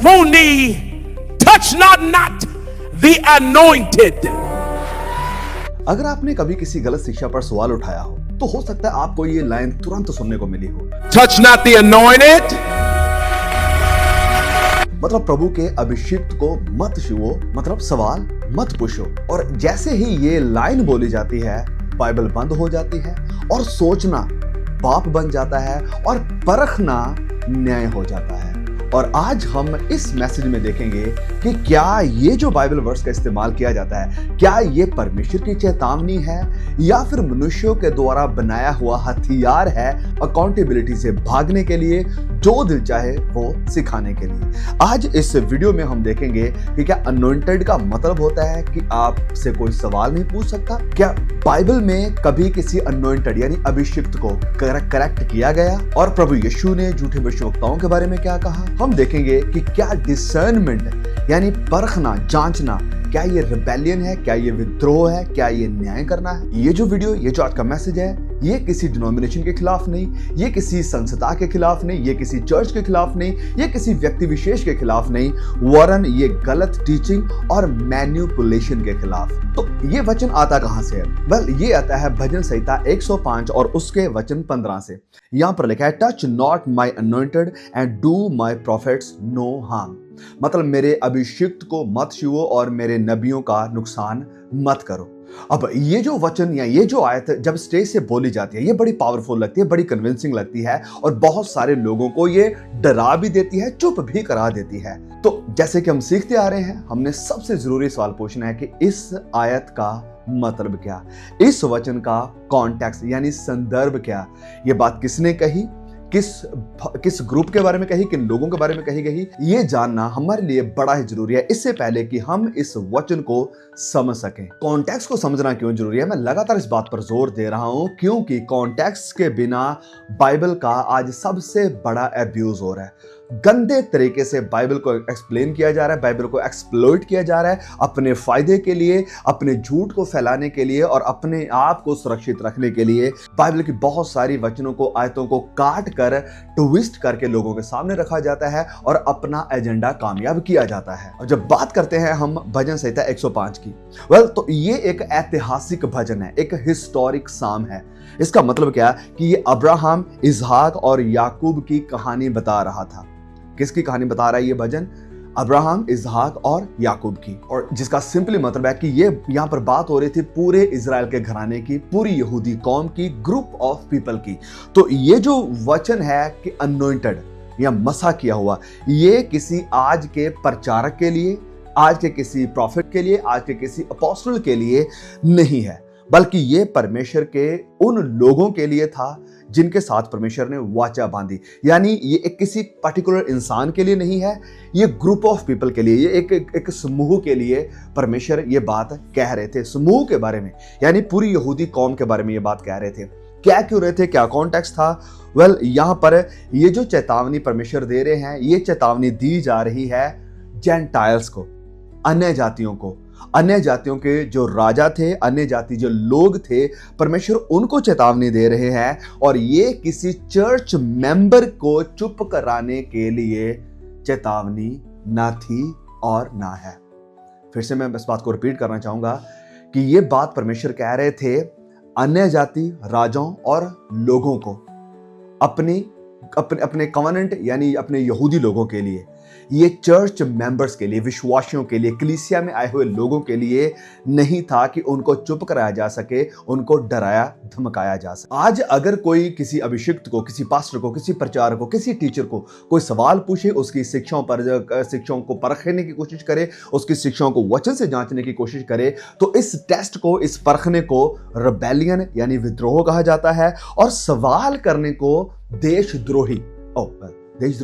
Won't touch not the anointed. अगर आपने कभी किसी गलत शिक्षा पर सवाल उठाया हो तो हो सकता है आपको ये लाइन तुरंत सुनने को मिली हो। Touch not the anointed. मतलब प्रभु के अभिषिक्त को मत छुओ, मतलब सवाल मत पूछो। और जैसे ही ये लाइन बोली जाती है, बाइबल बंद हो जाती है और सोचना पाप बन जाता है और परखना न्याय हो जाता है। और आज हम इस मैसेज में देखेंगे कि क्या ये जो बाइबल वर्स का इस्तेमाल किया जाता है, क्या ये परमेश्वर की चेतावनी है या फिर मनुष्यों के द्वारा बनाया हुआ हथियार है अकाउंटेबिलिटी से भागने के लिए, जो दिल चाहे वो सिखाने के लिए। आज इस वीडियो में हम देखेंगे कि क्या अनॉइंटेड का मतलब होता है कि आपसे कोई सवाल नहीं पूछ सकता। क्या बाइबल में कभी किसी अनॉइंटेड यानी अभिषिक्त को करेक्ट किया गया, और प्रभु यीशु ने झूठे भविष्यवक्ताओं के बारे में क्या कहा। हम देखेंगे कि क्या डिसर्नमेंट यानी परखना, जांचना, क्या ये रिबेलियन है, क्या ये विद्रोह है, क्या ये न्याय करना है। ये जो वीडियो, ये जो आज का मैसेज है, ये किसी डिनोमिनेशन के खिलाफ नहीं, ये किसी संस्था के खिलाफ नहीं, ये किसी चर्च के खिलाफ नहीं, ये किसी व्यक्ति विशेष के खिलाफ नहीं, वरन ये गलत टीचिंग और मैन्युपुलेशन के खिलाफ। तो ये वचन आता कहां से है? वेल, ये आता है भजन संहिता 105 और उसके वचन 15 से। यहां पर लिखा है, touch not my anointed and do my prophets no harm. मतलब मेरे अभिषिक्त को मत छुओ और मेरे नबियों का नुकसान मत करो। अब ये जो वचन या ये जो आयत जब स्टेज से बोली जाती है, ये बड़ी पावरफुल लगती है, बड़ी कन्विंसिंग लगती है और बहुत सारे लोगों को ये डरा भी देती है, चुप भी करा देती है। तो जैसे कि हम सीखते आ रहे हैं, हमने सबसे जरूरी सवाल पूछना है कि इस आयत का मतलब क्या, इस वचन का कॉन्टेक्स्ट यानी संदर्भ क्या, ये बात किसने कही, किस ग्रुप के बारे में कही, किन लोगों के बारे में कही गई, ये जानना हमारे लिए बड़ा ही जरूरी है, इससे पहले कि हम इस वचन को समझ सकें। कॉन्टेक्स्ट को समझना क्यों जरूरी है, मैं लगातार इस बात पर जोर दे रहा हूं क्योंकि कॉन्टेक्स्ट के बिना बाइबल का आज सबसे बड़ा एब्यूज हो रहा है। गंदे तरीके से बाइबल को एक्सप्लेन किया जा रहा है, बाइबल को एक्सप्लॉइट किया जा रहा है अपने फायदे के लिए, अपने झूठ को फैलाने के लिए और अपने आप को सुरक्षित रखने के लिए। बाइबल की बहुत सारी वचनों को, आयतों को काट कर ट्विस्ट करके लोगों के सामने रखा जाता है और अपना एजेंडा कामयाब किया जाता है। और जब बात करते हैं हम भजन संहिता 105 की, तो ये एक ऐतिहासिक भजन है, एक हिस्टोरिक साम है। इसका मतलब क्या कि ये अब्राहम, इसहाक और याकूब की कहानी बता रहा था। किसकी कहानी बता रहा है ये भजन? अब्राहम, इसहाक और याकूब की। और जिसका सिंपली मतलब है कि ये यहाँ पर बात हो रही थी पूरे इजराइल के घराने की, पूरी यहूदी कौम की, ग्रुप ऑफ पीपल की। तो ये जो वचन है कि अनॉइंटेड या मसा किया हुआ, ये किसी आज के प्रचारक के लिए, आज के किसी प्रॉफिट के लिए, आज के किसी अपोस्टल के लिए नहीं है, बल्कि ये परमेश्वर के उन लोगों के लिए था जिनके साथ परमेश्वर ने वाचा बांधी। यानी ये एक किसी पर्टिकुलर इंसान के लिए नहीं है, ये ग्रुप ऑफ पीपल के लिए, ये एक समूह के लिए परमेश्वर ये बात कह रहे थे, समूह के बारे में, यानी पूरी यहूदी कौम के बारे में ये बात कह रहे थे। क्या क्यों रहे थे, क्या कॉन्टेक्स्ट था? वेल, यहां पर ये जो चेतावनी परमेश्वर दे रहे हैं, ये चेतावनी दी जा रही है जेंटाइल्स को, अन्य जातियों को, अन्य जातियों के जो राजा थे, अन्य जाति जो लोग थे, परमेश्वर उनको चेतावनी दे रहे हैं। और ये किसी चर्च मेंबर को चुप कराने के लिए चेतावनी ना थी और ना है। फिर से मैं इस बात को रिपीट करना चाहूंगा कि ये बात परमेश्वर कह रहे थे अन्य जाति राजाओं और लोगों को, अपने कवनेंट यानी अपने यहूदी लोगों के लिए, ये चर्च मेंबर्स के लिए, विश्वासियों के लिए, कलीसिया में आए हुए लोगों के लिए नहीं था कि उनको चुप कराया जा सके, उनको डराया धमकाया जा सके। आज अगर कोई किसी अभिषिक्त को, किसी पास्टर को, किसी प्रचारक को, किसी टीचर को कोई सवाल पूछे, उसकी शिक्षाओं को परखने की कोशिश करे, उसकी शिक्षाओं को वचन से जांचने की कोशिश करे, तो इस टेस्ट को, इस परखने को रिबेलियन यानी विद्रोह कहा जाता है। और सवाल करने को देशद्रोही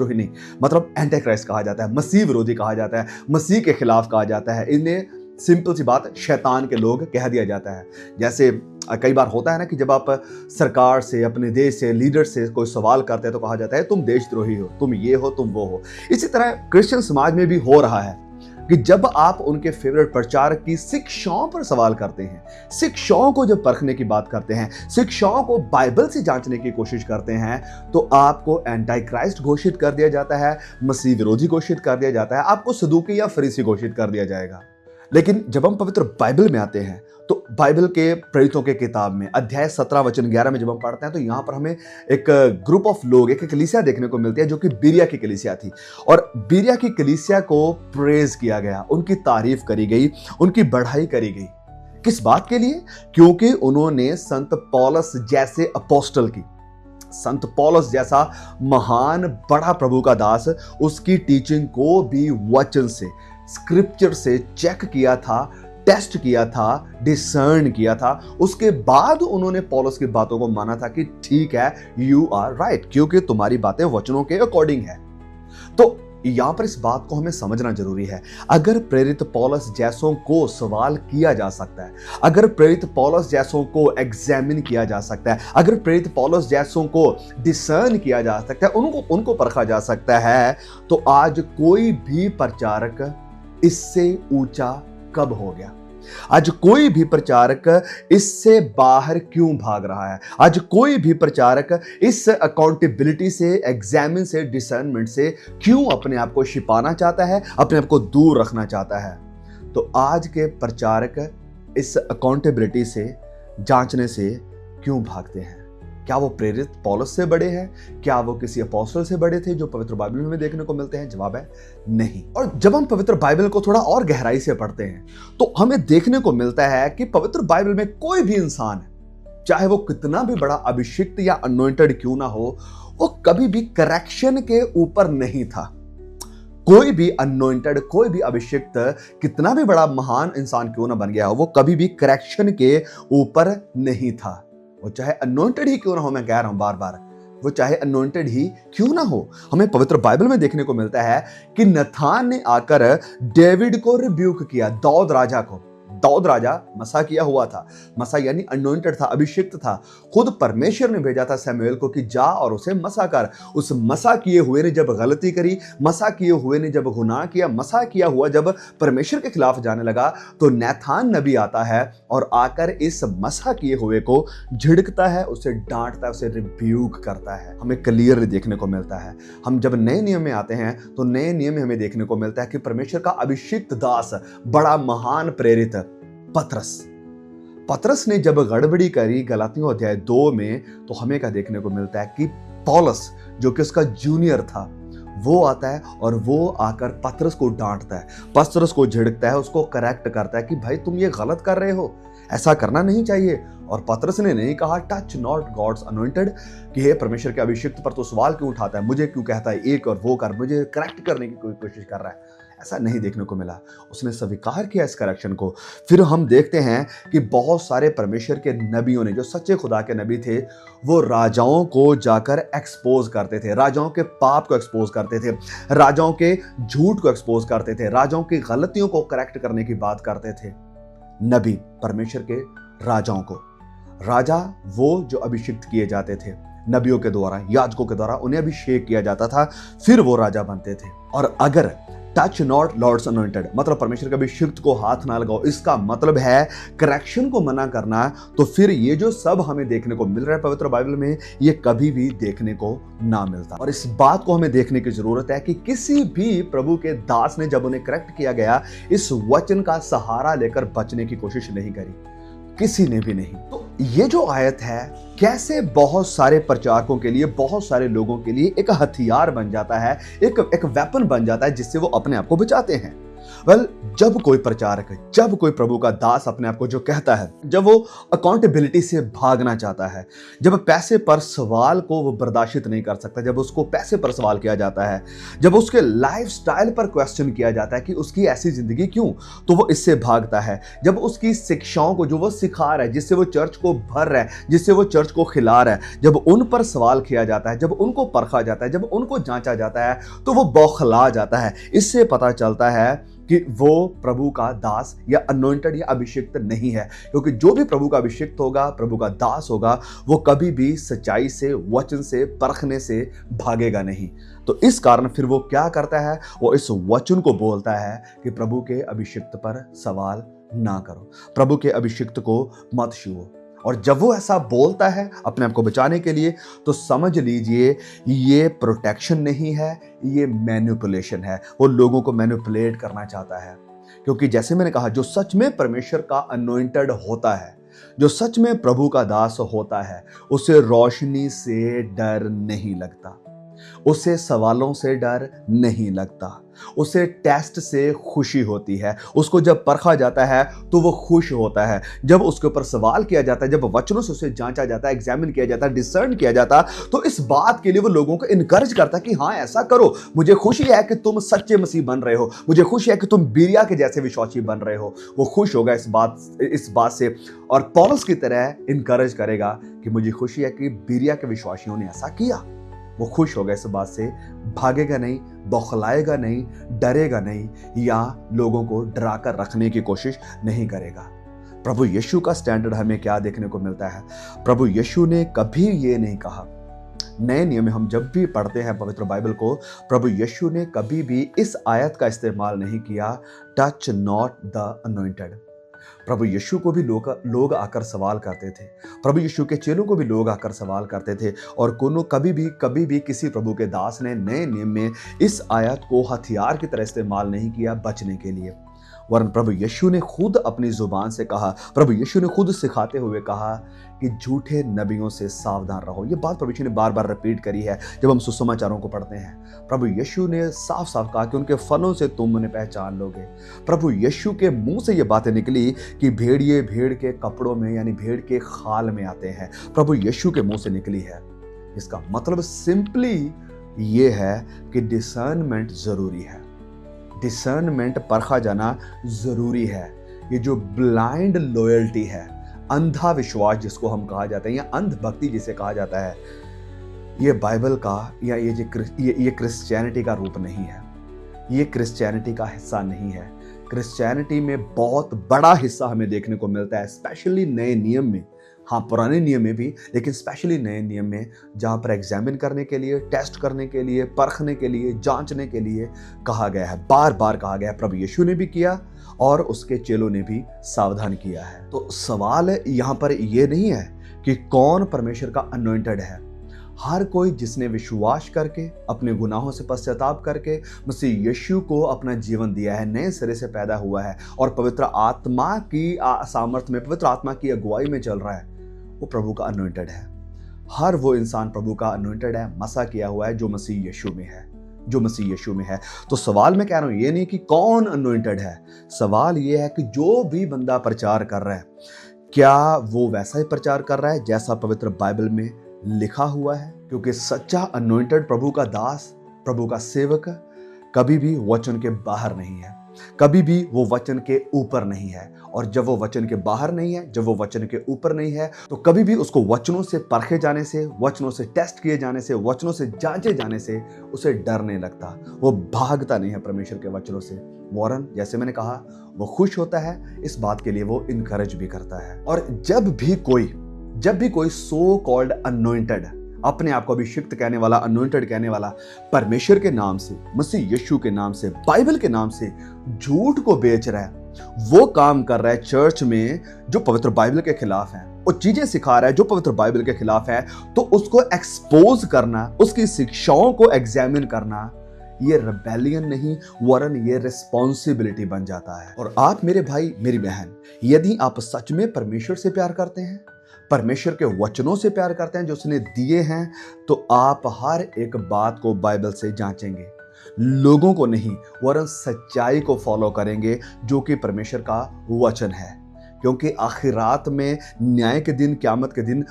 नहीं, मतलब एंटी क्राइस्ट कहा जाता है, मसीह विरोधी कहा जाता है, मसीह के खिलाफ कहा जाता है। इन्हें सिंपल सी बात शैतान के लोग कह दिया जाता है। जैसे कई बार होता है ना कि जब आप सरकार से, अपने देश से, लीडर से कोई सवाल करते हैं तो कहा जाता है तुम देशद्रोही हो, तुम ये हो, तुम वो हो। इसी तरह क्रिश्चियन समाज में भी हो रहा है। कि जब आप उनके फेवरेट प्रचारक की शिक्षाओं पर सवाल करते हैं, शिक्षाओं को जब परखने की बात करते हैं, शिक्षाओं को बाइबल से जांचने की कोशिश करते हैं, तो आपको एंटी क्राइस्ट घोषित कर दिया जाता है, मसीह विरोधी घोषित कर दिया जाता है, आपको सदूकी या फरीसी घोषित कर दिया जाएगा। लेकिन जब हम पवित्र बाइबल में आते हैं तो बाइबल के प्रेरितों के किताब में अध्याय 17 वचन 11 में जब हम पढ़ते हैं तो यहाँ पर हमें एक ग्रुप ऑफ लोग, एक कलीसिया देखने को मिलती है जो कि बीरिया की कलीसिया थी। और बीरिया की कलीसिया को प्रेज किया गया, उनकी तारीफ करी गई, उनकी बढ़ाई करी गई। किस बात के लिए? क्योंकि उन्होंने संत पौलुस जैसे अपोस्टल की, संत पौलुस जैसा महान बड़ा प्रभु का दास, उसकी टीचिंग को भी वचन से, स्क्रिप्चर से चेक किया था, टेस्ट किया था, डिसर्न किया था। उसके बाद उन्होंने पौलुस की बातों को माना था कि ठीक है, यू आर राइट, क्योंकि तुम्हारी बातें वचनों के अकॉर्डिंग है। तो यहां पर इस बात को हमें समझना जरूरी है। अगर प्रेरित पौलुस जैसों को सवाल किया जा सकता है, अगर प्रेरित पौलुस जैसों को एग्जामिन किया जा सकता है, अगर प्रेरित पौलुस जैसों को डिसर्न किया जा सकता है, उनको परखा जा सकता है, तो आज कोई भी प्रचारक इससे ऊंचा कब हो गया? आज कोई भी प्रचारक इससे बाहर क्यों भाग रहा है? आज कोई भी प्रचारक इस अकाउंटेबिलिटी से, एग्जामिन से, डिसर्नमेंट से क्यों अपने आप को छिपाना चाहता है, अपने आप को दूर रखना चाहता है? तो आज के प्रचारक इस अकाउंटेबिलिटी से, जांचने से क्यों भागते हैं? क्या वो प्रेरित पौलुस से बड़े हैं? क्या वो किसी अपोस्टल से बड़े थे जो पवित्र बाइबल में देखने को मिलते हैं? जवाब है नहीं। और जब हम पवित्र बाइबल को थोड़ा और गहराई से पढ़ते हैं तो हमें देखने को मिलता है कि पवित्र बाइबल में कोई भी इंसान, चाहे वो कितना भी बड़ा अभिषिक्त या अनॉइंटेड क्यों ना हो, वो कभी भी करेक्शन के ऊपर नहीं था। कोई भी अनॉइंटेड, कोई भी अभिषिक्त, कितना भी बड़ा महान इंसान क्यों ना बन गया हो, वो कभी भी करेक्शन के ऊपर नहीं था। वो चाहे अनॉइंटेड ही क्यों ना हो, मैं कह रहा हूं बार बार, वो चाहे अनॉइंटेड ही क्यों ना हो। हमें पवित्र बाइबल में देखने को मिलता है कि नथान ने आकर डेविड को रिब्यूक किया, दाऊद राजा को। दाऊद राजा मसा किया हुआ था, मसा यानी अनॉइंटेड था, अभिषिक्त था। खुद परमेश्वर ने भेजा था शमूएल को कि जा और उसे मसा कर। उस मसा किए हुए ने जब गलती करी, मसा किए हुए ने जब गुनाह किया, मसा किया हुआ जब परमेश्वर के खिलाफ जाने लगा, तो नैथान नबी आता है और आकर इस मसा किए हुए को झिड़कता है, उसे डांटता है, उसे रिब्यूक करता है। हमें क्लियरली देखने को मिलता है। हम जब नए नियम में आते हैं तो नए नियम में हमें देखने को मिलता है कि परमेश्वर का अभिषिक्त दास, बड़ा महान प्रेरित पतरस ने जब गड़बड़ी करी गलातियों अध्याय 2 में, तो हमें क्या देखने को मिलता है कि पौलुस, जो कि उसका जूनियर था, वो आता है और वो आकर पतरस को डांटता है, पतरस को झिड़कता है, उसको करेक्ट करता है कि भाई तुम ये गलत कर रहे हो, ऐसा करना नहीं चाहिए। और पतरस ने नहीं कहा टच नॉट गॉड्स अनॉइंटेड, कि हे परमेश्वर के अभिषिक्त पर तो सवाल क्यों उठाता है, मुझे क्यों कहता है एक और वो कर, मुझे करेक्ट करने की कोई कोशिश कर रहा है। ऐसा नहीं देखने को मिला, उसने स्वीकार किया इस करेक्शन को। फिर हम देखते हैं कि बहुत सारे परमेश्वर के नबियों ने, जो सच्चे खुदा के नबी थे, वो राजाओं को जाकर एक्सपोज करते थे, राजाओं के पाप को एक्सपोज करते थे, राजाओं के झूठ को एक्सपोज करते थे, राजाओं की गलतियों को करेक्ट करने की बात करते थे। नबी परमेश्वर के राजाओं को, राजा वो जो अभिषिक्त किए जाते थे नबियों के द्वारा, याजकों के द्वारा उन्हें अभिषेक किया जाता था, फिर वो राजा बनते थे। और अगर टच नॉट लॉर्ड्स अनॉइंटेड मतलब परमेश्वर के अभिषिक्त को हाथ ना लगाओ, इसका मतलब है करेक्शन को मना करना, तो फिर ये जो सब हमें देखने को मिल रहा है पवित्र बाइबल में, ये कभी भी देखने को ना मिलता। और इस बात को हमें देखने की जरूरत है कि किसी भी प्रभु के दास ने जब उन्हें करेक्ट किया गया, इस वचन का सहारा लेकर बचने की कोशिश नहीं करी, किसी ने भी नहीं। तो ये जो आयत है कैसे बहुत सारे प्रचारकों के लिए, बहुत सारे लोगों के लिए एक हथियार बन जाता है, एक वेपन बन जाता है जिससे वो अपने आप को बचाते हैं। जब कोई प्रचारक, जब कोई प्रभु का दास अपने आप को जो कहता है, जब वो अकाउंटेबिलिटी से भागना चाहता है, जब पैसे पर सवाल को वो बर्दाश्त नहीं कर सकता, जब उसको पैसे पर सवाल किया जाता है, जब उसके लाइफस्टाइल पर क्वेश्चन किया जाता है कि उसकी ऐसी जिंदगी क्यों, तो वो इससे भागता है। जब उसकी शिक्षाओं को जो वो सिखा रहा है, जिससे वो चर्च को भर रहा है, जिससे वो चर्च को खिला रहा है, जब उन पर सवाल किया जाता है, जब उनको परखा जाता है, जब उनको जांचा जाता है, तो वो बौखला जाता है। इससे पता चलता है कि वो प्रभु का दास या अनॉइंटेड या अभिषिक्त नहीं है, क्योंकि जो भी प्रभु का अभिषिक्त होगा, प्रभु का दास होगा, वो कभी भी सच्चाई से, वचन से, परखने से भागेगा नहीं। तो इस कारण फिर वो क्या करता है, वो इस वचन को बोलता है कि प्रभु के अभिषिक्त पर सवाल ना करो, प्रभु के अभिषिक्त को मत छुओ। और जब वो ऐसा बोलता है अपने आप को बचाने के लिए, तो समझ लीजिए ये प्रोटेक्शन नहीं है, ये मैनिपुलेशन है। वो लोगों को मैनिपुलेट करना चाहता है, क्योंकि जैसे मैंने कहा, जो सच में परमेश्वर का अनॉइंटेड होता है, जो सच में प्रभु का दास होता है, उसे रोशनी से डर नहीं लगता, उसे सवालों से डर नहीं लगता, उसे टेस्ट से खुशी होती है। उसको जब परखा जाता है तो वो खुश होता है। जब उसके ऊपर सवाल किया जाता है, जब वचनों से उसे जांचा जाता है, एग्जामिन किया जाता है, डिसर्न किया जाता, तो इस बात के लिए वो लोगों को इनकरेज करता है कि हाँ ऐसा करो, मुझे खुशी है कि तुम सच्चे मसीह बन रहे हो, मुझे खुशी है कि तुम बिरिया के जैसे विश्वासी बन रहे हो। वो खुश होगा इस बात से, और पौलुस की तरह इनकरेज करेगा कि मुझे खुशी है कि बिरिया के विश्वासियों ने ऐसा किया। वो खुश होगा इस बात से, भागेगा नहीं, बौखलाएगा नहीं, डरेगा नहीं, या लोगों को डरा कर रखने की कोशिश नहीं करेगा। प्रभु यीशु का स्टैंडर्ड हमें क्या देखने को मिलता है? प्रभु यीशु ने कभी ये नहीं कहा, नए नियम में हम जब भी पढ़ते हैं पवित्र बाइबल को, प्रभु यीशु ने कभी भी इस आयत का इस्तेमाल नहीं किया, टच नॉट द अनॉइंटेड। प्रभु यीशु को भी लोग आकर सवाल करते थे, प्रभु यीशु के चेलों को भी लोग आकर सवाल करते थे, और कभी भी किसी प्रभु के दास ने नए नियम में इस आयत को हथियार की तरह इस्तेमाल नहीं किया बचने के लिए, वरन प्रभु यीशु ने खुद अपनी जुबान से कहा, प्रभु यीशु ने खुद सिखाते हुए कहा कि झूठे नबियों से सावधान रहो। ये बात प्रभु यीशु ने बार बार रिपीट करी है जब हम सुसमाचारों को पढ़ते हैं। प्रभु यीशु ने साफ साफ कहा कि उनके फलों से तुम उन्हें पहचान लोगे। प्रभु यीशु के मुंह से ये बातें निकली कि भेड़िए भेड़ के कपड़ों में यानी भेड़ के खाल में आते हैं, प्रभु यीशु के मुंह से निकली है। इसका मतलब सिंपली ये है कि डिसर्नमेंट जरूरी है, डिसर्नमेंट परखा जाना जरूरी है। ये जो ब्लाइंड लॉयल्टी है, अंधा विश्वास जिसको हम कहा जाता है या अंध भक्ति जिसे कहा जाता है, ये बाइबल का या ये क्रिश्चियनिटी का रूप नहीं है, ये क्रिश्चियनिटी का हिस्सा नहीं है। क्रिश्चियनिटी में बहुत बड़ा हिस्सा हमें देखने को मिलता है, स्पेशली नए नियम में, हाँ पुराने नियम में भी, लेकिन स्पेशली नए नियम में, जहाँ पर एग्जामिन करने के लिए, टेस्ट करने के लिए, परखने के लिए, जांचने के लिए कहा गया है, बार बार कहा गया है। प्रभु यीशु ने भी किया और उसके चेलों ने भी सावधान किया है। तो सवाल यहाँ पर ये नहीं है कि कौन परमेश्वर का अनॉइंटेड है। हर कोई जिसने विश्वास करके, अपने गुनाहों से पश्चाताप करके मसीह यीशु को अपना जीवन दिया है, नए सिरे से पैदा हुआ है और पवित्र आत्मा की सामर्थ्य में, पवित्र आत्मा की अगुवाई में चल रहा है, वो प्रभु का अनॉइंटेड है। हर वो इंसान प्रभु का अनॉइंटेड है, मसा किया हुआ है, जो मसीह यीशु में है, जो मसीह यीशु में है। तो सवाल मैं कह रहा हूं ये नहीं कि कौन अनॉइंटेड है, सवाल ये है कि जो भी बंदा प्रचार कर रहा है, क्या वो वैसा ही प्रचार कर रहा है जैसा पवित्र बाइबल में लिखा हुआ है? क्योंकि सच्चा अनॉइंटेड, प्रभु का दास, प्रभु का सेवक कभी भी वचन के बाहर नहीं है, कभी भी वो वचन के ऊपर नहीं है। और जब वो वचन के बाहर नहीं है, जब वो वचन के ऊपर नहीं है, तो कभी भी उसको वचनों से परखे जाने से, वचनों से टेस्ट किए जाने से, वचनों से जांचे जाने से उसे डर नहीं लगता, वो भागता नहीं है परमेश्वर के वचनों से। वरन जैसे मैंने कहा, वो खुश होता है, इस बात के लिए वो इनकरेज भी करता है। और जब भी कोई सो कॉल्ड अनॉइंटेड, अपने आप को अभिषिक्त कहने वाला, अनॉइंटेड कहने वाला, परमेश्वर के नाम से, मसीह यीशु के नाम से, बाइबल के नाम से झूठ को बेच रहा है, वो काम कर रहा है चर्च में जो पवित्र बाइबल के खिलाफ है, वो चीजें सिखा रहा है जो पवित्र बाइबल के खिलाफ है, तो उसको एक्सपोज करना, उसकी शिक्षाओं को एग्जामिन करना, ये रिबेलियन नहीं वरन ये रिस्पॉन्सिबिलिटी बन जाता है। और आप मेरे भाई, मेरी बहन, यदि आप सच में परमेश्वर से प्यार करते हैं, परमेश्वर के वचनों से प्यार करते हैं जो उसने दिए हैं, तो आप हर एक बात को बाइबल से जांचेंगे, लोगों को नहीं वरन सच्चाई को फॉलो करेंगे जो कि परमेश्वर का वचन है। क्योंकि आखिरात में, न्याय के दिन, क़यामत के दिन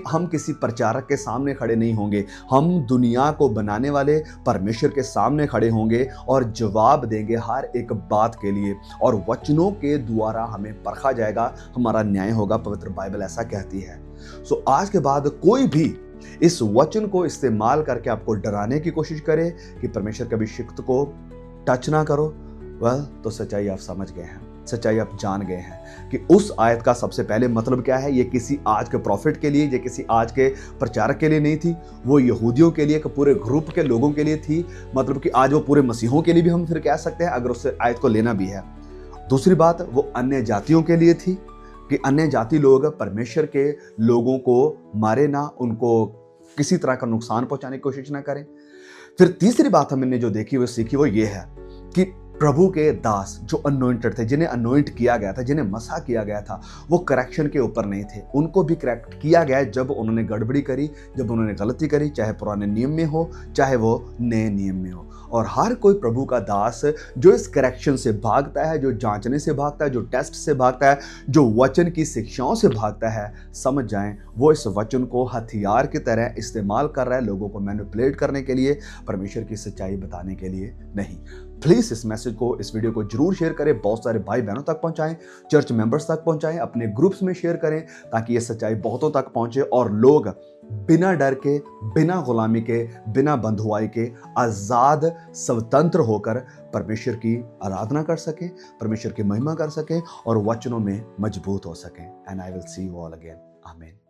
हम किसी प्रचारक के सामने खड़े नहीं होंगे, हम दुनिया को बनाने वाले परमेश्वर के सामने खड़े होंगे और जवाब देंगे हर एक बात के लिए, और वचनों के द्वारा हमें परखा जाएगा, हमारा न्याय होगा, पवित्र बाइबल ऐसा कहती है। सो आज के बाद कोई भी इस वचन को इस्तेमाल करके आपको डराने की कोशिश करे कि परमेश्वर के अभिषिक्त को टच ना करो, तो सच्चाई आप समझ गए हैं, सच्चाई आप जान गए हैं कि उस आयत का सबसे पहले मतलब क्या है। ये किसी आज के प्रॉफिट के लिए, ये किसी आज के प्रचारक के लिए नहीं थी, वो यहूदियों के लिए, एक पूरे ग्रुप के लोगों के लिए थी। मतलब कि आज वो पूरे मसीहों के लिए भी हम फिर कह सकते हैं, अगर उस आयत को लेना भी है। दूसरी बात, वो अन्य जातियों के लिए थी कि अन्य जाति लोग परमेश्वर के लोगों को मारे ना, उनको किसी तरह का नुकसान पहुंचाने की कोशिश ना करें। फिर तीसरी बात हमने जो देखी वो सीखी वो ये है कि प्रभु के दास जो अनोइंटेड थे, जिन्हें अनोइंट किया गया था, जिन्हें मसा किया गया था, वो करेक्शन के ऊपर नहीं थे। उनको भी करेक्ट किया गया जब उन्होंने गड़बड़ी करी, जब उन्होंने गलती करी, चाहे पुराने नियम में हो चाहे वो नए नियम में हो। और हर कोई प्रभु का दास जो इस करेक्शन से भागता है, जो जांचने से भागता है, जो टेस्ट से भागता है, जो वचन की शिक्षाओं से भागता है, समझ जाएं वो इस वचन को हथियार की तरह इस्तेमाल कर रहा है, लोगों को मैनिपुलेट करने के लिए, परमेश्वर की सच्चाई बताने के लिए नहीं। प्लीज इस मैसेज को, इस वीडियो को जरूर शेयर करें, बहुत सारे भाई बहनों तक पहुंचाएं, चर्च मेंबर्स तक पहुंचाएं, अपने ग्रुप्स में शेयर करें, ताकि ये सच्चाई बहुतों तक पहुंचे और लोग बिना डर के, बिना गुलामी के, बिना बंधुआई के आजाद स्वतंत्र होकर परमेश्वर की आराधना कर सकें, परमेश्वर की महिमा कर सकें और वचनों में मजबूत हो सकें। And I will see you all again. आमीन।